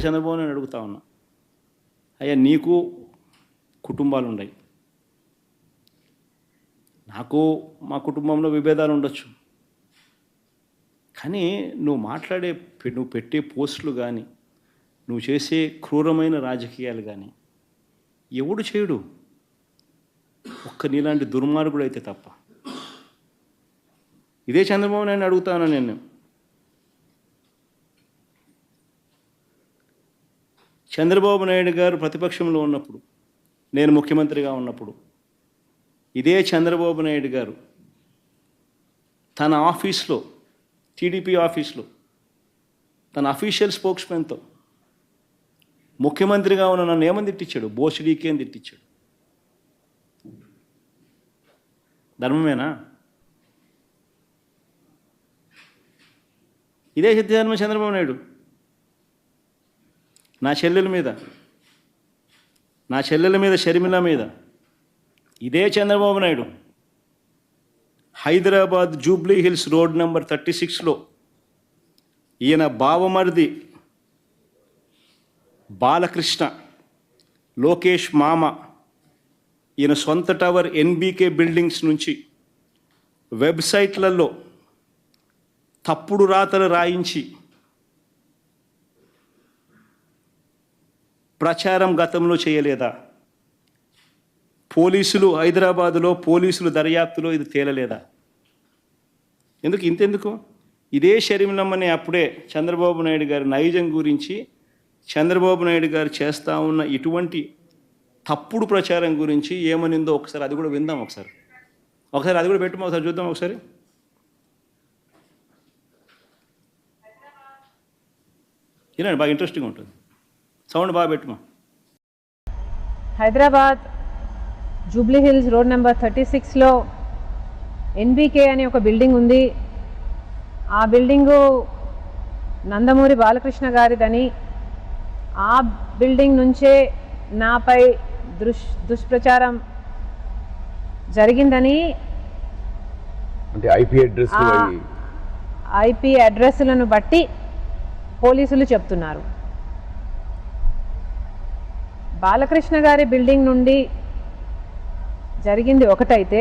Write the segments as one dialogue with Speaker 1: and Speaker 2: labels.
Speaker 1: చంద్రబాబు నాయుడు అడుగుతా ఉన్నా, అయ్యా నీకు కుటుంబాలు ఉన్నాయి, నాకు మా కుటుంబంలో విభేదాలు ఉండొచ్చు, కానీ నువ్వు పెట్టే పోస్టులు కానీ నువ్వు చేసే క్రూరమైన రాజకీయాలు కానీ ఎవడు చేయడు, ఒక్క నీలాంటి దుర్మార్గుడు అయితే తప్ప. ఇదే చంద్రబాబు నాయుడు అడుగుతాను నేను. చంద్రబాబు నాయుడు గారు ప్రతిపక్షంలో ఉన్నప్పుడు, నేను ముఖ్యమంత్రిగా ఉన్నప్పుడు, ఇదే చంద్రబాబు నాయుడు గారు తన ఆఫీస్లో, టీడీపీ ఆఫీస్లో తన అఫీషియల్ స్పోక్స్మెన్తో ముఖ్యమంత్రిగా ఉన్న నన్ను ఏమని తిట్టించాడు? బోసిడీకి అని తిట్టించాడు. ధర్మమేనా? ఇదే సిద్ధార్థ చంద్రబాబు నాయుడు నా చెల్లెల మీద షర్మిల మీద, ఇదే చంద్రబాబు నాయుడు హైదరాబాద్ జూబ్లీ హిల్స్ రోడ్ నెంబర్ 36లో ఈయన బావమరిది బాలకృష్ణ, లోకేష్ మామ, ఈయన సొంత టవర్ ఎన్బీకే బిల్డింగ్స్ నుంచి వెబ్సైట్లలో తప్పుడు రాతలు రాయించి ప్రచారం గతంలో చేయలేదా? హైదరాబాదులో పోలీసులు దర్యాప్తులో ఇది తేలలేదా? ఇంతెందుకు ఇదే షర్మిలమ్మని అప్పుడే చంద్రబాబు నాయుడు గారి నైజం గురించి, చంద్రబాబు నాయుడు గారు చేస్తూ ఉన్న ఇటువంటి తప్పుడు ప్రచారం గురించి ఏమనిందో ఒకసారి అది కూడా విందాం. ఒకసారి అది కూడా పెట్టుమా, ఒకసారి చూద్దాం. ఒకసారి వినండి, బాగా ఇంట్రెస్టింగ్ ఉంటుంది. సౌండ్ బాగా పెట్టుమా.
Speaker 2: హైదరాబాద్ జూబ్లీ హిల్స్ రోడ్ నెంబర్ 36లో ఎన్బీకే అనే ఒక బిల్డింగ్ ఉంది. ఆ బిల్డింగు నందమూరి బాలకృష్ణ గారిదని, ఆ బిల్డింగ్ నుంచే నాపై దుష్ప్రచారం జరిగిందని,
Speaker 3: అంటే
Speaker 2: ఐపీ అడ్రస్లను బట్టి పోలీసులు చెప్తున్నారు. బాలకృష్ణ గారి బిల్డింగ్ నుండి జరిగింది ఒకటైతే,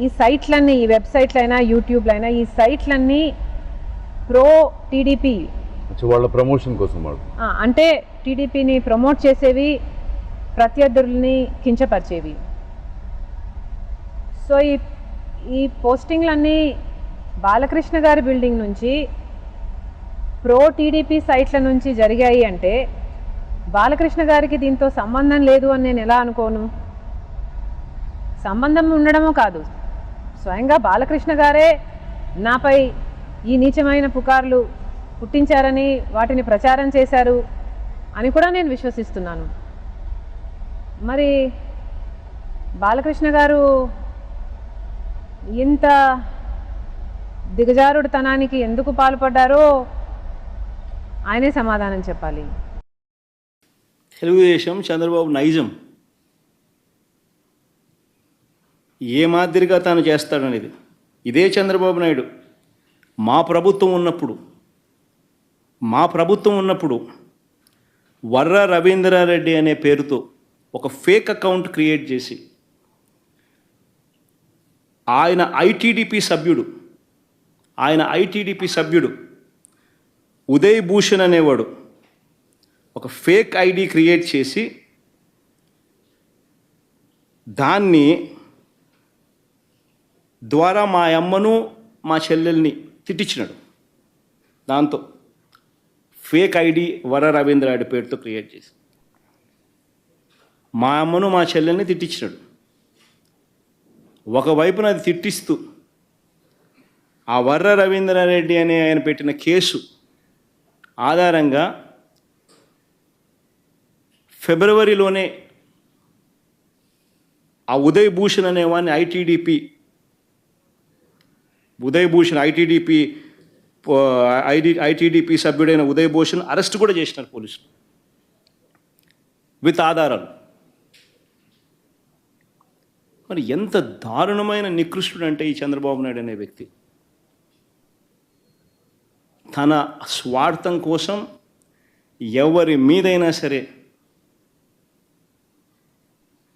Speaker 2: ఈ సైట్లన్నీ, ఈ వెబ్సైట్లైనా యూట్యూబ్లో అయినా, ఈ సైట్లన్నీ ప్రో టీడీపీ
Speaker 3: వాళ్ళ ప్రమోషన్ కోసం,
Speaker 2: అంటే టీడీపీని ప్రమోట్ చేసేవి, ప్రత్యర్థుల్ని కించపరిచేవి. సో ఈ పోస్టింగ్లన్నీ బాలకృష్ణ గారి బిల్డింగ్ నుంచి, ప్రో టీడీపీ సైట్ల నుంచి జరిగాయి అంటే బాలకృష్ణ గారికి దీంతో సంబంధం లేదు అని నేను ఎలా అనుకోను? సంబంధం ఉండడమో కాదు, స్వయంగా బాలకృష్ణ గారే నాపై ఈ నీచమైన పుకార్లు పుట్టించారని, వాటిని ప్రచారం చేశారు అని కూడా నేను విశ్వసిస్తున్నాను. మరి బాలకృష్ణ గారు ఇంత దిగజారుడుతనానికి ఎందుకు పాల్పడ్డారో ఆయనే సమాధానం చెప్పాలి.
Speaker 1: తెలుగుదేశం చంద్రబాబు నైజం ఏ మాదిరిగా తాను చేస్తాడనేది ఇదే చంద్రబాబు నాయుడు మా ప్రభుత్వం ఉన్నప్పుడు వర్ర రవీంద్రారెడ్డి అనే పేరుతో ఒక ఫేక్ అకౌంట్ క్రియేట్ చేసి ఆయన ఐటీడీపీ సభ్యుడు ఉదయ్ భూషణ్ అనేవాడు ఒక ఫేక్ ఐడి క్రియేట్ చేసి దాన్ని ద్వారా మా అమ్మను మా చెల్లెల్ని తిట్టించినాడు. దాంతో ఫేక్ ఐడి వర రవీంద్రారెడ్డి పేరుతో క్రియేట్ చేసి మా అమ్మను మా చెల్లెల్ని తిట్టించినాడు. ఒకవైపున అది తిట్టిస్తూ ఆ వర్ర రవీంద్రారెడ్డి అనే ఆయన పెట్టిన కేసు ఆధారంగా ఫిబ్రవరిలోనే ఆ ఉదయ్ భూషణ్ అనేవాడిని ఐటీడీపీ సభ్యుడైన ఉదయ్ భూషణ్ అరెస్ట్ కూడా చేసినారు పోలీసులు విత్ ఆధారాలు. మరి ఎంత దారుణమైన నికృష్టుడు అంటే ఈ చంద్రబాబు నాయుడు అనే వ్యక్తి. తన స్వార్థం కోసం ఎవరి మీదైనా సరే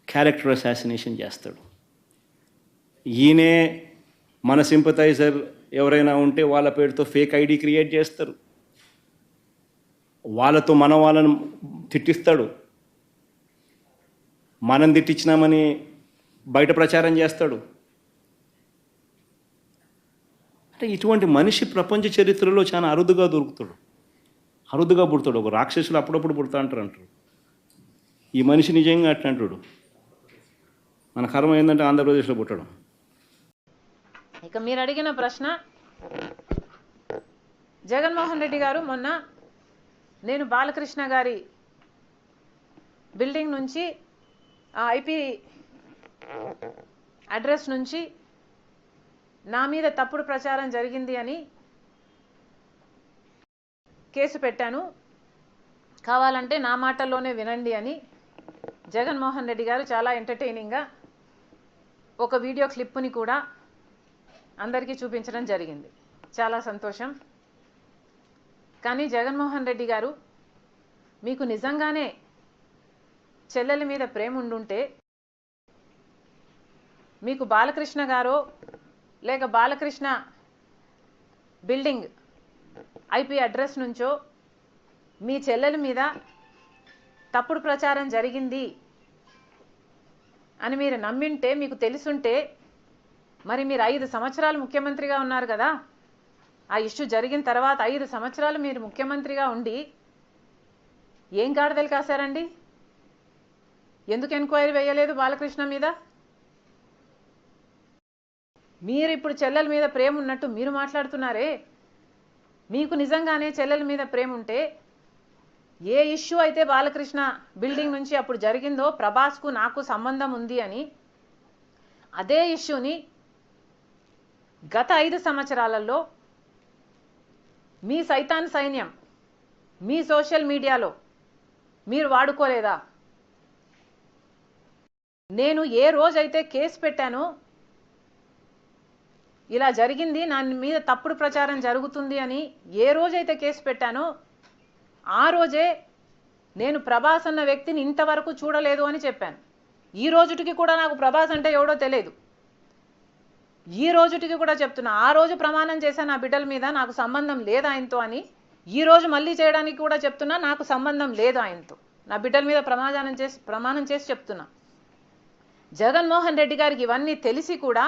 Speaker 1: క్యారెక్టర్ అసాసినేషన్ చేస్తాడు. ఈయనే మన సింపథైజర్ ఎవరైనా ఉంటే వాళ్ళ పేరుతో ఫేక్ ఐడి క్రియేట్ చేస్తారు, వాళ్ళతో వాళ్ళని తిట్టిస్తాడు, మనం తిట్టించినామని బయట ప్రచారం చేస్తాడు. అంటే ఇటువంటి మనిషి ప్రపంచ చరిత్రలో చాలా అరుదుగా దొరుకుతాడు, అరుదుగా పుడతాడు. ఒక రాక్షసులు అప్పుడప్పుడు పుడతా అంటారు. ఈ మనిషి నిజంగా అట్లా అంటాడు. మన కర్మ ఏంటంటే ఆంధ్రప్రదేశ్లో పుట్టడం.
Speaker 2: ఇక మీరు అడిగిన ప్రశ్న, జగన్మోహన్ రెడ్డి గారు మొన్న నేను బాలకృష్ణ గారి బిల్డింగ్ నుంచి ఆ ఐపీ అడ్రస్ నుంచి నా మీద తప్పుడు ప్రచారం జరిగింది అని కేసు పెట్టాను, కావాలంటే నా మాటల్లోనే వినండి అని జగన్మోహన్ రెడ్డి గారు చాలా ఎంటర్టైనింగ్గా ఒక వీడియో క్లిప్పుని కూడా అందరికీ చూపించడం జరిగింది. చాలా సంతోషం. కానీ జగన్మోహన్ రెడ్డి గారు, మీకు నిజంగానే చెల్లెల మీద ప్రేమ ఉండుంటే మీకు బాలకృష్ణ గారో లేక బాలకృష్ణ బిల్డింగ్ ఐపీ అడ్రస్ నుంచో మీ చెల్లెల మీద తప్పుడు ప్రచారం జరిగింది అని మీరు నమ్మింటే, మీకు తెలుసుంటే, మరి మీరు 5 సంవత్సరాలు ముఖ్యమంత్రిగా ఉన్నారు కదా. ఆ ఇష్యూ జరిగిన తర్వాత 5 సంవత్సరాలు మీరు ముఖ్యమంత్రిగా ఉండి ఏం గాడిదలు కాశారండి? ఎందుకు ఎంక్వైరీ వేయలేదు బాలకృష్ణ మీద? మీరు ఇప్పుడు చెల్లెల మీద ప్రేమ ఉన్నట్టు మీరు మాట్లాడుతున్నారే. మీకు నిజంగానే చెల్లెల మీద ప్రేమ ఉంటే, ఏ ఇష్యూ అయితే బాలకృష్ణ బిల్డింగ్ నుంచి అప్పుడు జరిగిందో ప్రభాస్కు నాకు సంబంధం ఉంది అని, అదే ఇష్యూని గత 5 సంవత్సరాలలో మీ సైతాన్ సైన్యం మీ సోషల్ మీడియాలో మీరు వాడుకోలేదా? నేను ఏ రోజైతే కేసు పెట్టానో, ఇలా జరిగింది, నా మీద తప్పుడు ప్రచారం జరుగుతుంది అని ఏ రోజైతే కేసు పెట్టానో, ఆ రోజే నేను ప్రభాస్ అన్న వ్యక్తిని ఇంతవరకు చూడలేదు అని చెప్పాను. ఈ రోజుటికి కూడా నాకు ప్రభాస్ అంటే ఎవడో తెలియదు. ఈ రోజుటికి కూడా చెప్తున్నా, ఆ రోజు ప్రమాణం చేశాను నా బిడ్డల మీద నాకు సంబంధం లేదు ఆయనతో అని. ఈ రోజు మళ్ళీ చేయడానికి కూడా చెప్తున్నా, నాకు సంబంధం లేదు ఆయనతో. నా బిడ్డల మీద ప్రమాణం చేసి చెప్తున్నా. జగన్మోహన్ రెడ్డి గారికి ఇవన్నీ తెలిసి కూడా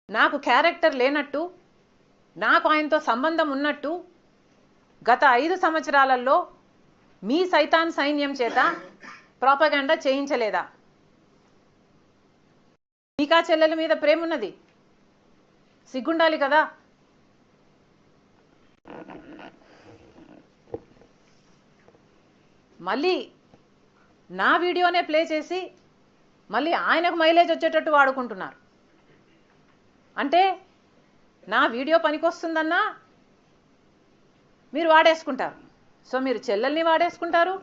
Speaker 2: నాకు క్యారెక్టర్ లేనట్టు, నాకు ఆయనతో సంబంధం ఉన్నట్టు గత 5 సంవత్సరాలలో మీ సైతాన్ సైన్యం చేత ప్రాపగాండా చేయించలేదా? మీకా చెల్లెల మీద ప్రేమ ఉన్నది, సిగ్గుండాలి కదా. మళ్ళీ నా వీడియోనే ప్లే చేసి మళ్ళీ ఆయనకు మైలేజ్ వచ్చేటట్టు వాడుకుంటున్నారు. అంటే నా వీడియో పనికొస్తుందన్నా మీరు వాడేసుకుంటారు. సో మీరు చెల్లెల్ని వాడేసుకుంటారు,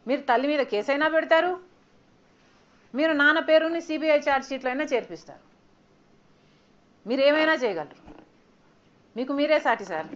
Speaker 2: మీరు తల్లి మీద కేసైనా పెడతారు, మీరు నాన్న పేరుని సిబిఐ ఛార్జ్ షీట్లో అయినా చేర్పిస్తారు. మీరు ఏమైనా చేయగలరు, మీకు మీరే సాటి సార్.